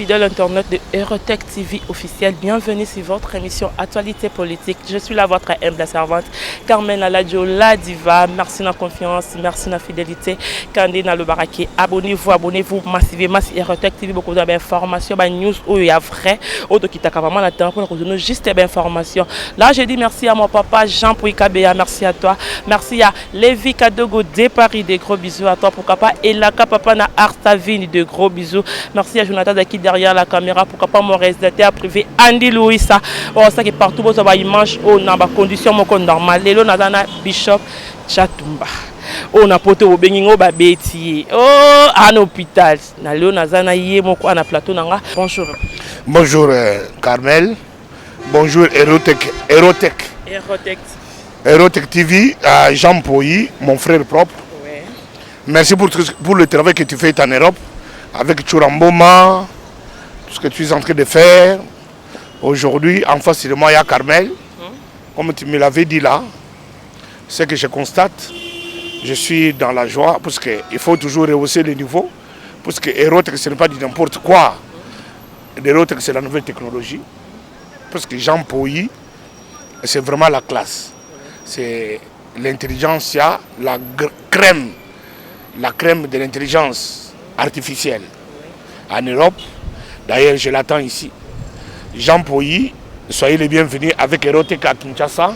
fidèles internautes de Erotech TV officiel, bienvenue sur votre émission Actualité politique. Je suis là, votre humble servante, Carmen Aladjo, la diva. Merci de la confiance, merci de la fidélité. Kandé dans le baraquet, abonnez-vous massivement sur Erotech TV, beaucoup d'informations, des news où il y a vrai, autre qui t'a vraiment la temps pour nous donner juste des informations. Là, je dis merci à mon papa Jean Pouikabea, merci à toi, merci à Lévi Kadogo de Paris, des gros bisous à toi pour papa et la papa na Arstavine, de gros bisous. Merci à Jonathan qui derrière la caméra pour pas mon réalisateur privé Andy Louisa. Oh ça qui partout vous avez image au dans ba condition moko normal. Lelo nazana Bishop Chatumba. On a poté au bengingo ba beti. Oh en hôpital. Na lelo nazana yé moko na plateau nanga. Bonjour. Bonjour Carmel. Bonjour Erotech TV, Jean Pouy, mon frère propre. Ouais. Merci pour le travail que tu fais en Europe. Avec Churamboma, tout ce que tu es en train de faire. Aujourd'hui, en face de moi, il y a Carmel. Comme tu me l'avais dit là, ce que je constate, je suis dans la joie parce qu'il faut toujours rehausser le niveau. Parce que Erotech, ce n'est pas du n'importe quoi. Erotech, c'est la nouvelle technologie. Parce que Jean Pouy, c'est vraiment la classe. C'est l'intelligence, la crème de l'intelligence artificielle en Europe. D'ailleurs, je l'attends ici. Jean Pouy, soyez les bienvenus avec Erotech à Kinshasa.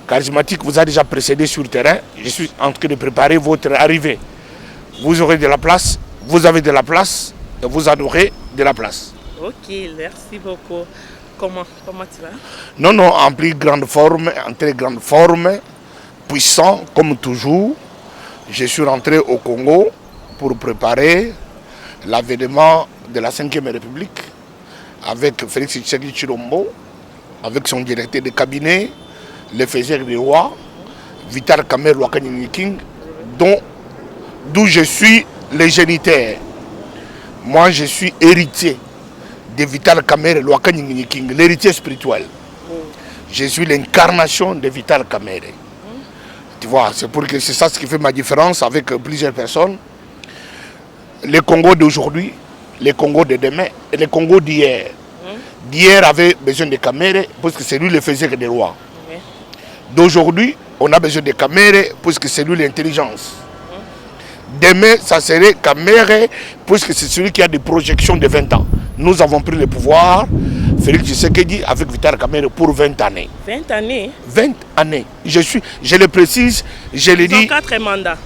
Charismatique vous a déjà précédé sur le terrain. Je suis en train de préparer votre arrivée. Vous aurez de la place, vous avez de la place, et vous en aurez de la place. Ok, merci beaucoup. Comment tu vas? Non, en plus grande forme, en très grande forme, puissant comme toujours. Je suis rentré au Congo pour préparer l'avènement de la 5e République avec Félix Tshisekedi Tshilombo, avec son directeur de cabinet, le faiseur du roi, Vital Kamerhe Lwakani King, d'où je suis le géniteur. Moi, je suis héritier de Vital Kamerhe Lwakani King, l'héritier spirituel. Je suis l'incarnation de Vital Kamerhe. Tu vois, c'est ça ce qui fait ma différence avec plusieurs personnes. Le Congo d'aujourd'hui, le Congo de demain et le Congo d'hier. D'hier avait besoin de Kamerhe parce que c'est lui le faiseur des rois. D'aujourd'hui, on a besoin de Kamerhe parce que c'est lui l'intelligence. Demain, ça serait Kamerhe parce que c'est celui qui a des projections de 20 ans. Nous avons pris le pouvoir, Félix Tshisekedi avec Vital Kamerhe pour 20 années. 20 années 20 années. Je le précise, je le dis. 4 mandats.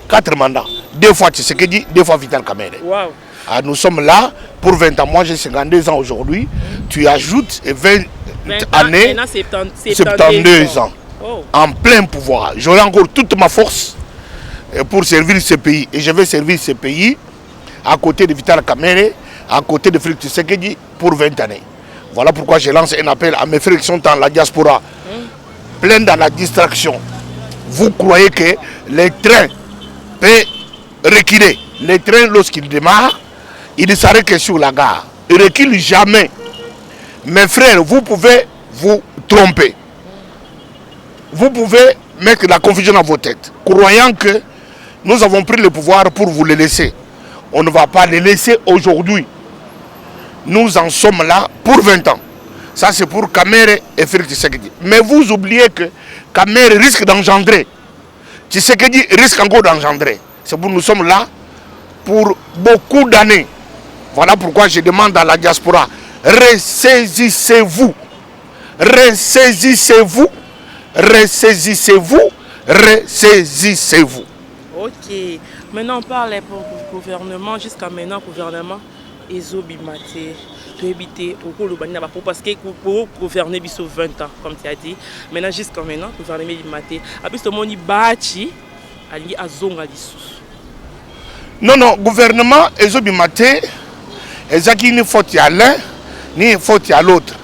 4 mandats. 2 fois Tshisekedi, 2 fois Vital Kamerhe. Wow. Ah, nous sommes là pour 20 ans. Moi, j'ai 52 ans aujourd'hui. Tu ajoutes 20 années, 72 ans. Oh. En plein pouvoir. J'aurai encore toute ma force pour servir ce pays. Et je vais servir ce pays à côté de Vital Kamerhe, à côté de Félix Tshisekedi pour 20 années. Voilà pourquoi je lance un appel à mes frères qui sont dans la diaspora, plein dans la distraction. Vous croyez que les trains peuvent reculer? Les trains, lorsqu'ils démarrent, ils ne s'arrêtent que sur la gare. Ils ne reculent jamais. Mes frères, vous pouvez vous tromper. Vous pouvez mettre la confusion dans vos têtes, croyant que nous avons pris le pouvoir pour vous le laisser. On ne va pas le laisser aujourd'hui. Nous en sommes là pour 20 ans. Ça, c'est pour Kamerhe et Félix Tshisekedi. Mais vous oubliez que Kamerhe risque d'engendrer. Tshisekedi risque encore d'engendrer. C'est pour nous sommes là pour beaucoup d'années. Voilà pourquoi je demande à la diaspora, ressaisissez-vous. Ressaisissez-vous. Ressaisissez-vous. Ressaisissez-vous. Ok. Maintenant, on parle pour le gouvernement. Jusqu'à maintenant, le gouvernement Ezobimate, éviter parce que pour gouverner 20 ans, comme tu as dit. Maintenant, jusqu'à maintenant, le gouvernement Ezobimate. Après, tout le monde bâti à Zonga Lissous. Non, gouvernement Ezobimate, il ne faut y aller, ni il faut y aller l'autre.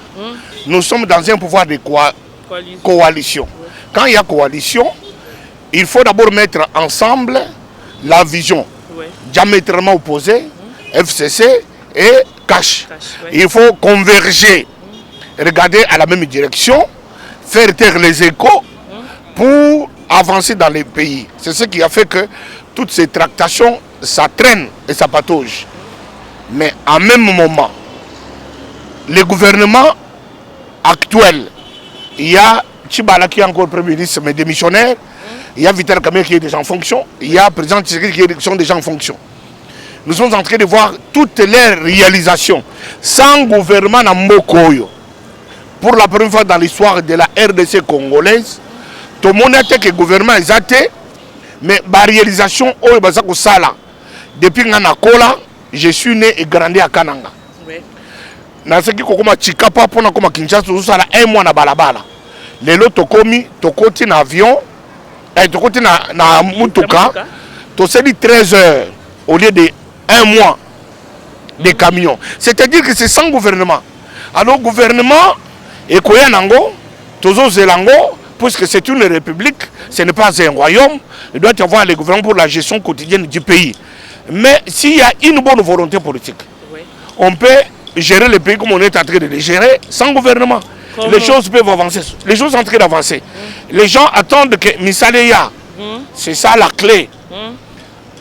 Nous sommes dans un pouvoir de coalition. Ouais. Quand il y a coalition, il faut d'abord mettre ensemble la vision diamétralement opposée, FCC et Cash. Ouais. Il faut converger, regarder à la même direction, faire taire les échos pour avancer dans les pays. C'est ce qui a fait que toutes ces tractations, ça traîne et ça patauge. Mais en même moment, le gouvernement actuel, il y a Tchibala qui est encore Premier ministre mais démissionnaire, il y a Vital Kamerhe qui est déjà en fonction, il y a le président Tshisekedi qui sont déjà en fonction. Nous sommes en train de voir toutes les réalisations sans gouvernement à Mokoyo. Pour la première fois dans l'histoire de la RDC congolaise, tout le monde a dit que le gouvernement est athée, mais la réalisation, depuis que je suis né et grandi à Kananga. Dans ce qui est Chikapa, pour la Kinshasa, un mois na balabala. Les lots tokomi, tokoti na avion, tokoti na mutuka, toseli 13 heures au lieu de 1 mois de camions. C'est-à-dire que c'est sans gouvernement. Alors, gouvernement, et Koyanango, Tozo Zelango, puisque c'est une république, ce n'est pas un royaume, il doit y avoir le gouvernement pour la gestion quotidienne du pays. Mais s'il y a une bonne volonté politique, on peut gérer le pays comme on est en train de le gérer sans gouvernement. Les choses peuvent avancer. Les choses sont en train d'avancer. Les gens attendent que Misaleya, c'est ça la clé.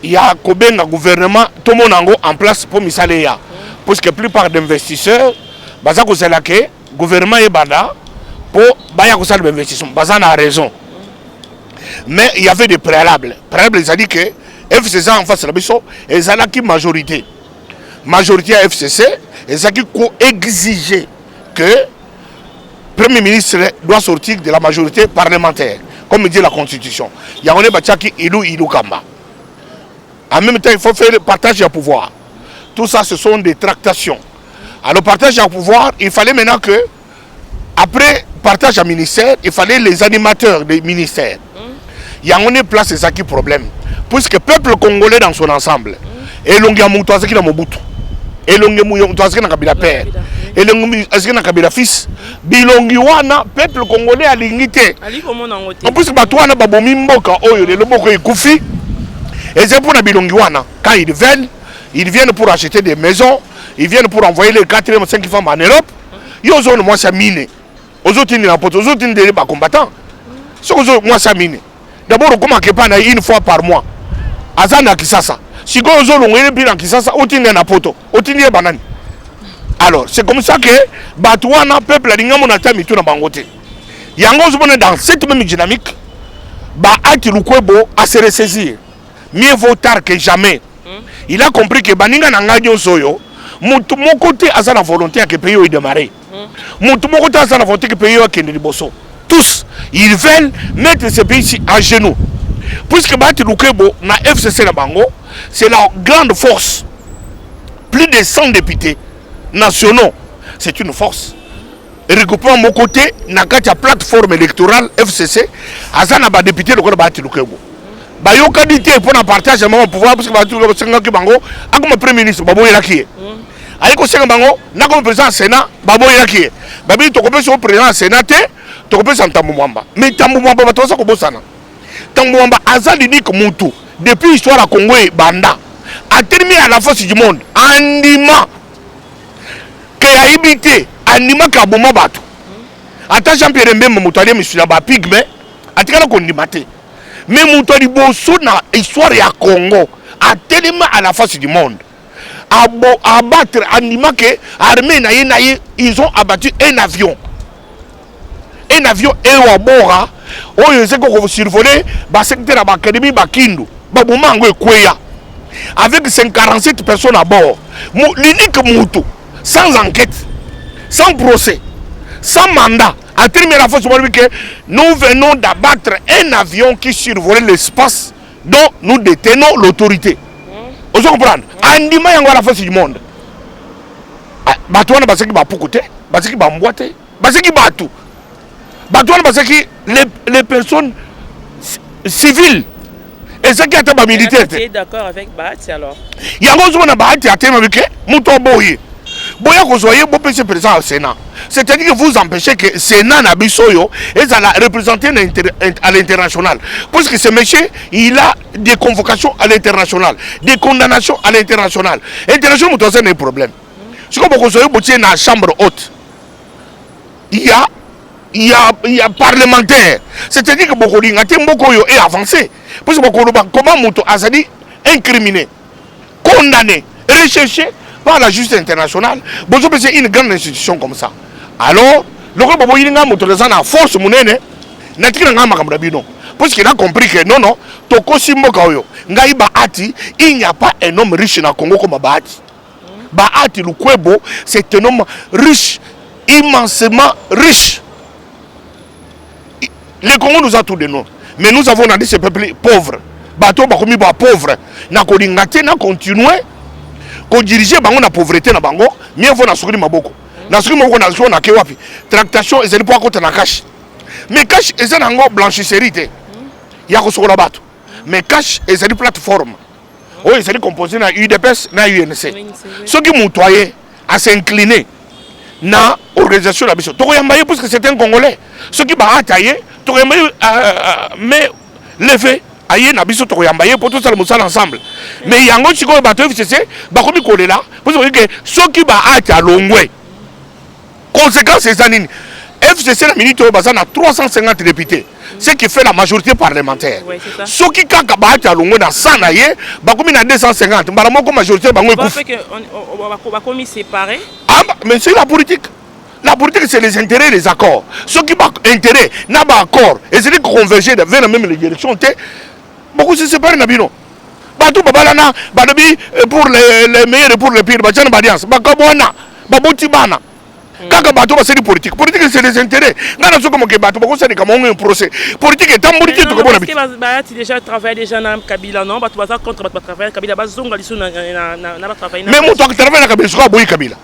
Il y a un gouvernement, tout le monde en place pour Misaleya. Parce que la plupart des investisseurs, le gouvernement est bada pour l'investissement. Bazan a raison. Mais il y avait des préalables. Préalables, ils ont dit que FCC en face de la mission, ils ont la majorité. Majorité à FCC, ils ont exigé que le Premier ministre doit sortir de la majorité parlementaire, comme dit la Constitution. Il y a un Bachaki Ilou Kamba. En même temps, il faut faire le partage du pouvoir. Tout ça, ce sont des tractations. Alors, le partage du pouvoir, il fallait maintenant que, après partage à ministère, il fallait les animateurs des ministères. Il y a une place de ça qui problème. Puisque le peuple congolais dans son ensemble, et l'on a monté dans Mobutu, et l'on a monté dans Kabila père, et l'on a monté dans Kabila fils, bilongiwana peuple congolais a l'unité. En plus, Batouana Babomi Mboka, le Boko est Koufi, et c'est pour la bilongiwana. Quand ils viennent pour acheter des maisons, ils viennent pour envoyer les 4e, 5e femmes en Europe, ils ont moi ça mine. Aux autres, ils ont des combattants. Ce que moi ça mine. D'abord, comment que pas une fois par mois. Azana Kisasa. Si vous avez un peu de Kisasa, vous avez un poto. Vous avez un banane. Alors, c'est comme ça que Batouana, peuple, a dit que tout na bangote. Yango dans cette même dynamique, Baati Lukwebo a se ressaisir. Mieux vaut tard que jamais. Il a compris que Baninga Nanganyo Soyo, mon côté a sa volonté que le pays ait démarré. Mon côté a sa volonté que le pays ait démarré. Tous, ils veulent mettre ce pays à genoux. Puisque Baati Lukwebo, na FCC na Bango, c'est la grande force. Plus de 100 députés nationaux. C'est une force. Regroupant mon côté, na la plateforme électorale FCC, Azana ba député le Baati Lukwebo. Bayo qualité pour un partage de mon pouvoir parce que Baati Lukwebo Bango, a comme premier ministre, Babo Yelaki. Aliko Senga Bango, na comme président Sénat, Babo Yelaki. Babi Tokopé sur président Sénat, Tokopé sans Tamboumamba. Mais Tamboumamba, Batosa Kobosana. Tamboumamba, Azal unique Moutou, depuis l'histoire à Congo et Banda, a terminé à la force du monde, Andima, qui a habité, Andima Kabouma Batou. Attends, Jean-Pierre Mbembe, Moutali, M. Laba Pigme, a tiré qu'on dimaté. Mais Moutali Bosso, na histoire à Congo, a terminé à la face du monde. À abattre Andima, que armée naïe, ils ont abattu un avion. Un avion est au bord. Oh, je sais qu'on va survoler le secteur de l'académie Bakindu, Baboumango et Kouya, avec 147 personnes à bord. L'unique Moutou, sans enquête, sans procès, sans mandat, a terminé la force que nous venons d'abattre un avion qui survolait l'espace dont nous détenons l'autorité. Vous comprenez? Andima yango la force du monde. Batouana basaki ba poukoute, basaki ba mboite, basaki ba tout. Batouane parce que les personnes civiles et ceux qui étaient militaires. Tu es d'accord avec Bahati alors? Il y a un peu de Bahati à terme avec Mouton Boye. Boya que vous soyez bon PC présent au Sénat. C'est-à-dire que vous empêchez que le Sénat n'abisoyo et ça la représenter à l'international. Parce que ce monsieur, il a des convocations à l'international, des condamnations à l'international. L'international, c'est un problème. Si vous soyez dans la chambre haute, il y a parlementaire. C'est-à-dire que Bokoli est avancé. Parce que Bokolo, comment Mouto Azadi incriminé, condamné, recherché par la justice internationale. Bonjour, c'est une grande institution comme ça. Alors, le groupe Boboyinga motorisant la force mounene, n'a pas de parce qu'il a compris que non, non, Toko Simbo Kaoyo, Ngaïba Ati, il n'y a pas un homme riche dans le Congo comme Bahati. Bahati Lukwebo, c'est un homme riche, immensément riche. Le Congo nous a tout donné. Mais nous avons dit ce peuple pauvre. Bateau bakomi ba pauvre. Na kodingate na continuer ko diriger bango na pauvreté na bango, mieux vaut na sukuri maboko. Na sukuri maboko na sukuri na kewapi. Tractation ezali po akota na cash. Mais cash ezali ngo blanchisserie te. Ya ko sokola bato. Mais cash ezali plateforme. Oh ezali composé na UDPS na UNC. Ceux qui montoyer à s'incliner na organisation la biso. Toko yambaye parce que c'est un Congolais. Ceux qui ba ataye, toko yambaye mais levé aye na biso to yambaye pour tout ça le musala ensemble. Mais yango chiko bato FCC ba komi kolela parce que ceux qui ba ata longwe. Conséquence c'est ça nini. FCC la minute au bazar na 350 députés. Ce qui fait la majorité parlementaire. Oui, ceux qui kaka ba ata longwe na 100 na ye ba komi na 250. Ba moko majorité bango ekufi. Fait que on va komi séparer. Ah mais c'est la politique. La politique, c'est les intérêts et les accords. Ceux qui ont intérêt, n'a pas accord, et c'est converger vers la même direction, beaucoup se séparent. Batou babalana, badabi pour les meilleurs et pour les pires, badjan badians, bakabona, babotibana. Kaka batou c'est politique. Politique c'est les intérêts. Ngana soko mo ke batou bako c'est comme un procès. Politique est en politique to ko bona bi. Parce que déjà travaille déjà na Kabila non, batou baza contre batou travailler Kabila bazonga liso na travailler. Mais mon toi travaille na Kabila soko boyi Kabila.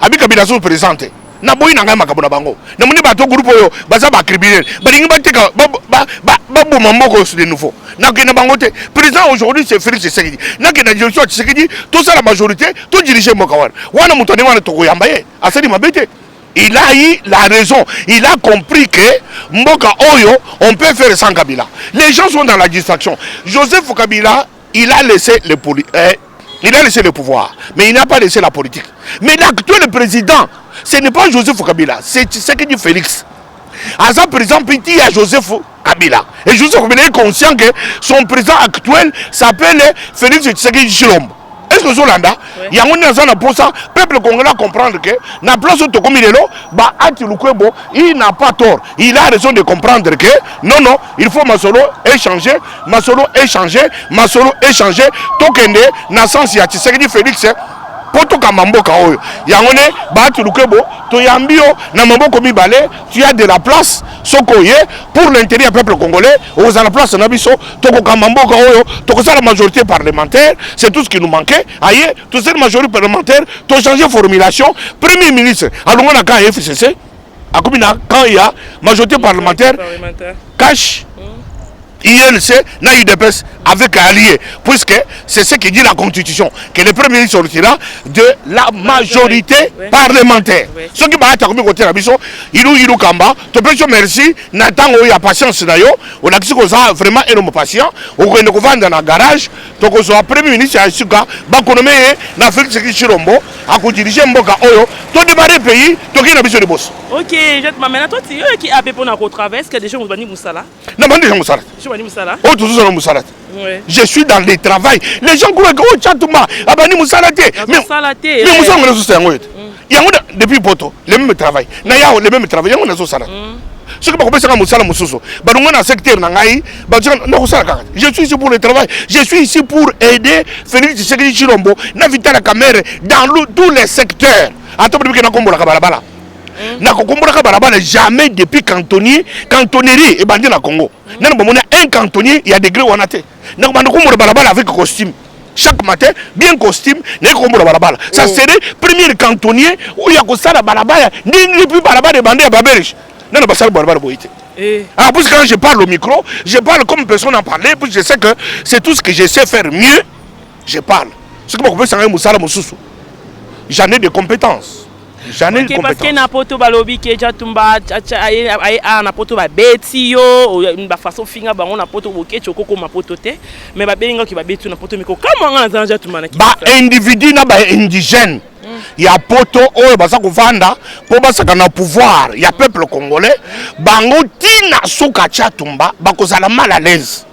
Abi Kabila sont présentés. Na boyi na ngai makabona bango na moni bato groupe oyo baza ba criminel balingi bateka ba mamboko de nouveau na kena bango te président aujourd'hui c'est Félix Tshisekedi na kena direction Tshisekedi tout ça la majorité tout diriger mokawana wana mutane wana toko yambaye asali mabete. Il a eu la raison, il a compris que Mboka Oyo, on peut faire sans Kabila. Les gens sont dans la distraction. Joseph Kabila, il a laissé le pouvoir, mais il n'a pas laissé la politique. Mais l'actuel président, ce n'est pas Joseph Kabila, c'est Tshisekedi Félix. À ça, par exemple, il y a Joseph Kabila. Et Joseph Kabila est conscient que son président actuel s'appelle Félix Tshisekedi Tshilombo. Est-ce que Zolanda, il y a un pour ça, le peuple congolais comprendre que la place où il n'a pas tort. Il a raison de comprendre que non, non, il faut Masolo échanger, tokende, naissance ya Tshisekedi Félix. Poto kamamboka oyo yangone batu lukebo to yambio na mamboko mibale tu as de la place sokoye pour l'intérêt du peuple congolais aux à la place na biso toko kamamboka oyo toko ça la majorité parlementaire c'est tout ce qui nous manquait aye tout cette majorité parlementaire to changer formulation premier ministre alonga na ka FCC akomina quand il y a majorité parlementaire cash INC n'a eu de pèse avec un allié, puisque c'est ce qui dit la Constitution, que le Premier ministre sortira de la majorité parlementaire. Ce qui m'a été comme côté la mission, il Kamba, te plaît, merci, Nathan, il y a patience, on a dit qu'on a vraiment énorme patient, on a vendre dans le garage, donc on soit Premier ministre à Suka, Bakonome, na Félix Chirombo, à diriger Mboka Oyo, tout démarrer le pays, tout qui n'a besoin de boss. Ok, je te m'amène à toi, tu es qui a pour notre traverse, que des gens vont venir Moussala. Non, mais des gens Moussala. Oh, tout ça, Moussala. Je suis dans le travail. Les gens croient que oh, Tchatouma, Abani Moussalate. Mais Moussala, il y a depuis Poto, le même travail. Naya, le même travail. Il y a un salaire. Ce que je veux Moussala Moussousso. Secteur je suis ici pour le travail. Je suis ici pour aider Félix Tshisekedi Tshilombo, Navita la caméra dans tous les secteurs. Attends, je vais vous na kokombola balabala jamais depuis cantonnerie et bandit na Congo. Nan bomona un cantonnier il y a degré wana te. Na banda kokombola balabala avec costume. Chaque matin bien costume na kokombola balabala. Ça serait premier cantonnier où il y a ko sala balabala ni plus balabala bandit baberish. Nan ba sala balabala boité. Ah parce que quand je parle au micro, je parle comme personne n'a parlé parce que je sais que c'est tout ce que je sais faire mieux. Je parle. Ce que je peux Moussala Moussoussou. J'en ai des compétences. J'en ai une compétence. Parce que napoto balobi ke jatumba ay napoto ba betio ba façon finga bango napoto boke chokoko mapoto te mais ba belinga ki ba betu napoto miko kama nga nzanja tumana ki ba individu na ba indigène ya poto oyo basa kovanda po basaka na pouvoir ya peuple congolais bango tina soka chatumba bakozala mal à l'aise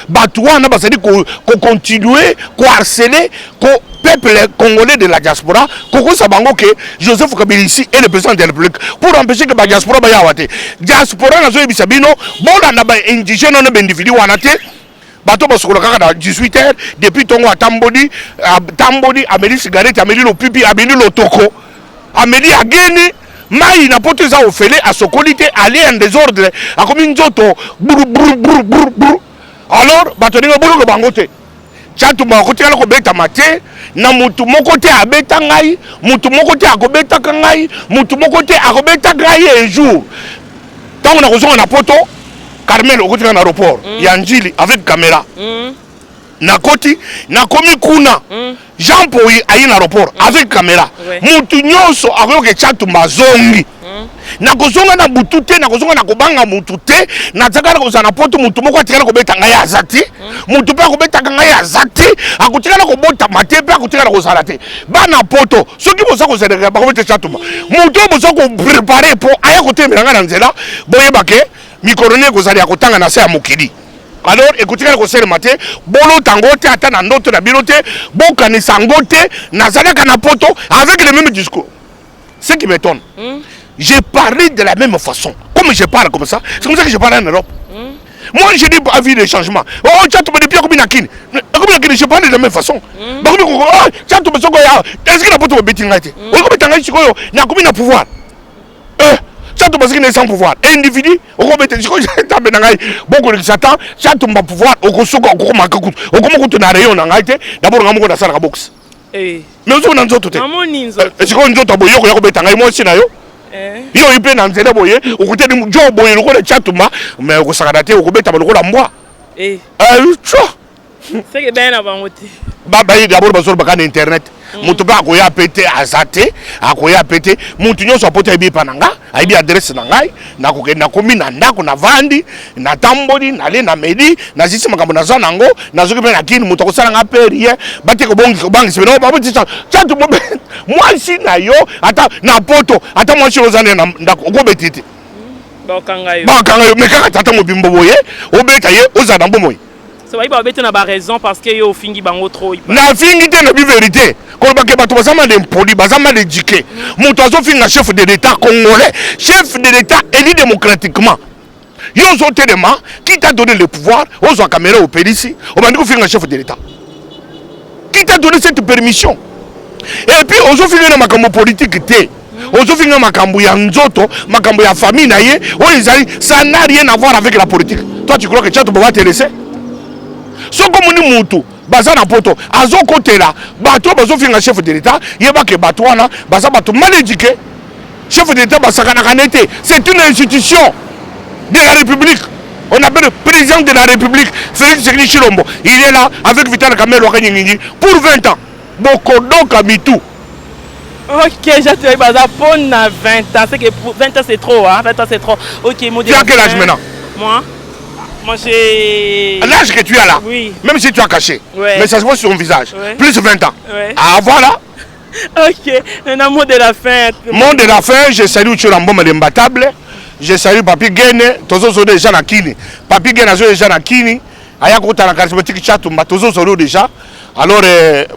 batu wana basali ko continuer ko harceler ko peuple congolais de la diaspora, Koko Sabango que Joseph Kabila ici est le président de la République pour empêcher que la diaspora ba yawate. Diaspora na zo ebisabino, bon na ba indigène on individu wanate. Bato basokola kaka na 18h depuis tongo atambodi ameli cigarette ameli lo pipi ameli lo toko ameli ageni mai na poto za ofele asokolite aller en désordre akomi nzoto buru buru buru buru buru alors bato ninga buru ko bangote chatu ba kotikala ko beta mate na mutu moko te abeta ngai mutu moko te akobeta ngai mutu moko te akobeta ngai un jour tango na kozonga na poto Carmel au côté de l'aéroport, Yanjili avec caméra. Nakoti, nakomi kuna. Jean Paul ayi l'aéroport avec caméra. Mutu nyonso akoke chatu mazongi. Nakozonga na butute, nakozonga na kobanga mutute, natakala kozana poto mutu moko atikala kobeta ngai azati. Mutu pe akobeta ngai azati, akotikala kobota mate pe akotikala kozala te. Bana poto, soki boza kozela ba kobeta chatu. Mutu boza ko préparer pour aya kotemela nga na nzela, boyebake Mikorone kozali ya kotanga na se ya mokili. Alors écoutez le conseil matin, bolo tangote ata na ndoto na bilote, boka ni sangote na zalaka na poto avec le même discours. Ce qui m'étonne. J'ai parlé de la même façon. Comme je parle comme ça, c'est comme ça que je parle en Europe. Moi je dis avis de changement. Oh tu as tout depuis comme nakini. Comme nakini je parle de la même façon. Ba comme oh tu as tout besoin ya. Est-ce que la poto betinga te? O comme tanga chikoyo na comme na pouvoir. Chato parce qu'il est sans pouvoir. Individu, au comité, je beaucoup de Satan, chato m'a pouvoir, au Kosoka, au Komakout, au Komakout na rayon en Haïti, d'abord on a la boxe. Mais on a un autre. Est-ce qu'on a un boyo, on a un moi aussi na yo? Yo il peut dans zéro boye, au côté de Joe boye, le chato ma, mais au Sagadate, au Kobeta, le rôle à moi. C'est que bien avant moi. Baba d'abord besoin de internet. Mutuba akoya pété azate akoya pété mutu nyonso apoto ebi pananga aibi adresse nangai na kokenda komi na ndako na vandi na tamboli na le na medi na zisi makambo na za nango na zoki pe na kini mutu akosala nga pe rien bate ko bongi se no babo tisa chatu mo moi si na yo ata na poto ata moi si ozane na ndako ko betiti ba kanga yo me kaka tata mo bimbo boye obeta ye ozana mbomoyi. Ça va pas na ba raison parce que yo fingi bango trop. Na fingi te na bi vérité. Ko ba ke bato bazama de poli bazama de éduquer. Mutu azo finga chef de l'état congolais, chef de l'état élu démocratiquement. Yo zo tellement qui t'a donné le pouvoir, ozo caméra au police, on m'a dit ko finga chef de l'état. Qui t'a donné cette permission? Et puis ozo finga na makambo politique te. Ozo finga makambo ya nzoto, makambo ya famille na ye, ça n'a rien à voir avec la politique. Toi tu crois que tu vas te laisser? Soko muni mutu baza na poto azo kotela bato bazo finga chef de l'état yeba ke bato wana baza bato mal éduqué chef de l'état basaka na kanete c'est une institution de la République. On appelle le président de la République Félix Tshisekedi Tshilombo. Il est là avec Vital Kamerhe Wakanyingi pour 20 ans. Bokodo Kamitou. Ok, j'ai trouvé baza pour 20 ans. C'est que pour 20 ans c'est trop hein, 20 ans c'est trop. OK, tu as quel âge maintenant? Moi j'ai... L'âge que tu as là, oui. Même si tu as caché, mais ça se voit sur ton visage, plus de 20 ans. Ah voilà. Ok, un mot de la fin. Mot de la fin, je salue Tshilombo Imbattable, je salue Papi Gene, tozo solo déjà na kini. Papi Gene azo déjà na kini, aya kota na charismatique chatumba, tozo solo déjà. Alors,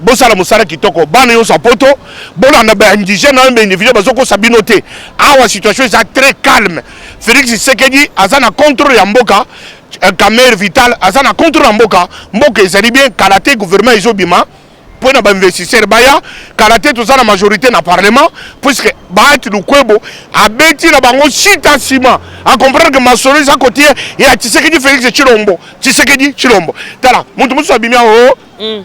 bosala musala kitoko, bana yo sapoto, bona na ba indigène na ba individu bazoko sabinoté. Awa situation est très calme. Félix Tshisekedi azana contrôle ya mboka. Kamerhe Vital azana contre mboka mboka ezali bien karaté gouvernement ezobima pour na ba investisseur baya karaté tout ça la majorité na parlement puisque baati lukwebo abeti na bango chita sima à comprendre que masolo za côté et Tshisekedi Félix Tshisekedi Tshilombo tala mutu mutu abimia o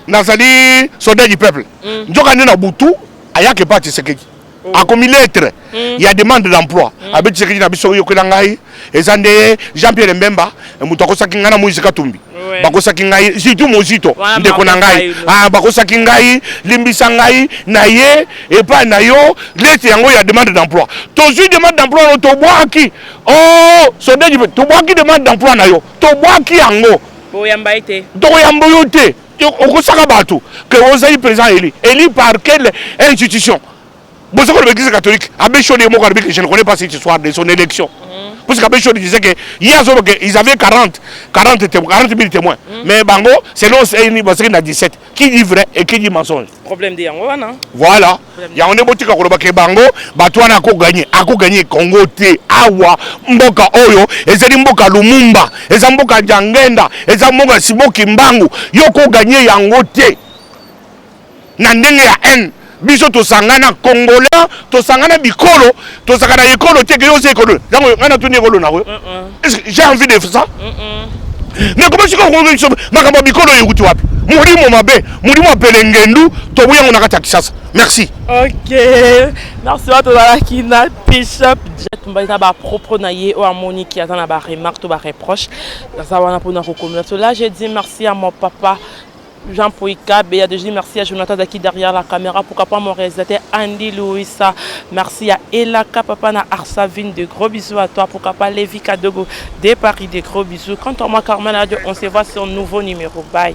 nazali soldat du peuple njoka na butu ayake pa Tshisekedi a comme lettre il y a demande d'emploi avec Tshisekedi na biso yokola ngai ezande Jean-Pierre Mbemba mutu akosaki ngana Moïse Katumbi bakosaki ngai surtout mozito ndeko na ngai bakosaki ngai limbisa ngai na ye epa na yo lettre yango ya demande d'emploi tozui demande d'emploi no tobwaki oh soldat to bwaki demande d'emploi na yo tobwaki yango boyamba ete toyamba yo te okosaka bato que ozali président élu par quelle institution? L'église catholique, je ne connais pas cette histoire de son élection. Parce que Kabé disait qu'ils avaient 40 000 témoins. Mais Bango, selon il a 17. Qui dit vrai et qui dit mensonge? Problème de Yango, non? Voilà. Il y a un émotique à Bango, Batouana a gagné Congo T, Awa, Mboka Oyo, et Zé Mboka Lumumba, et Zamboka Djangenda, et Zamboka Siboki Mbangu, Yoko gagné Yango T. Nandenge ya N. Biso to sangana Congolais, to sangana bikolo, to sangana ekolo te que yo ekolo. Donc on a tout ekolo na ko. J'ai envie de faire ça. Mais comment c'est qu'on so makamba bikolo yukuti wapi? Mulimo mabe, mulimo pelengendu, to buya ngona kata Kisasa. Merci. OK. Merci à toi la kina Bishop Jet Mbaita ba propre naie ou harmonie qui attend ba remarque to ba reproche. Ça va na pour na recommencer. Là j'ai dit merci à mon papa Jean Pouika, Béa de J, merci à Jonathan Daki derrière la caméra, pourquoi pas mon réalisateur Andy Louisa, merci à Elaka Papa na Arsavine, de gros bisous à toi, pourquoi pas Lévi Kadogo de Paris, de gros bisous. Quant à moi Carmen Radio, on se voit sur un nouveau numéro, bye.